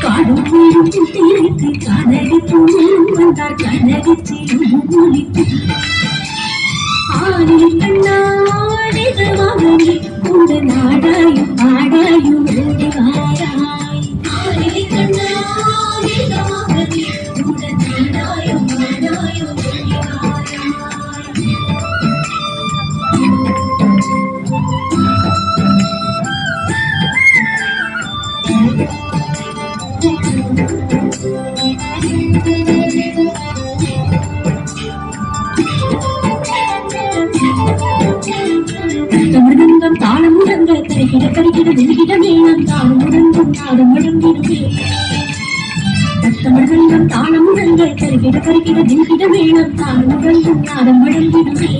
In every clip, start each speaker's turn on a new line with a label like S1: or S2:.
S1: காடும் வீடும் குட்டியிருக்கு காதலி தூரம் வந்தார் கனகத்திலும் ஒலித்து ஆடில் கண்ணாடிதமாகி கூட நாடாயும் ஆடாயும் ஓடிவாராய் ஆடில் கண்ணாடிதமாகி கூட நாடாயும் ஆடாயும் ஓடிவாராய் தமிழகம் தாளம் முழங்க கரைகிட கரைகிட வெறுகிட மேளம் தாளம் முழங்கும் நாடு முழங்கிடுமே தமிழகம் தாளம் முழங்க கரைகிட கரைகிட வெறுகிட மேளம் தாளம் முழங்கும் நாடு முழங்கிடுமே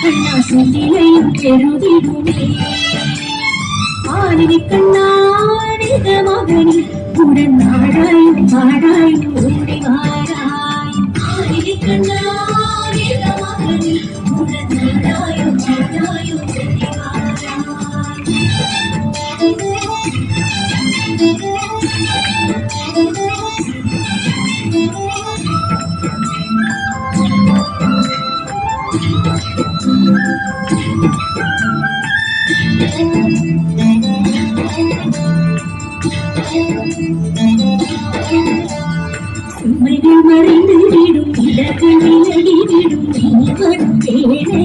S1: கண்ணா சுத்திலையும் பெருதிடுமே ஆடினி கண்ணாடித மகனி உடன் நாடாயும் நாடாயும் ஓடி வாராய் ஆடினி கண்ணாடித மகனி உடன் நாடாயும் நாடாயும் ஓடி சுமைகள் மறைந்து விடும் இடங்களில் அடிவிடும் நீ வரும் வேளையிலே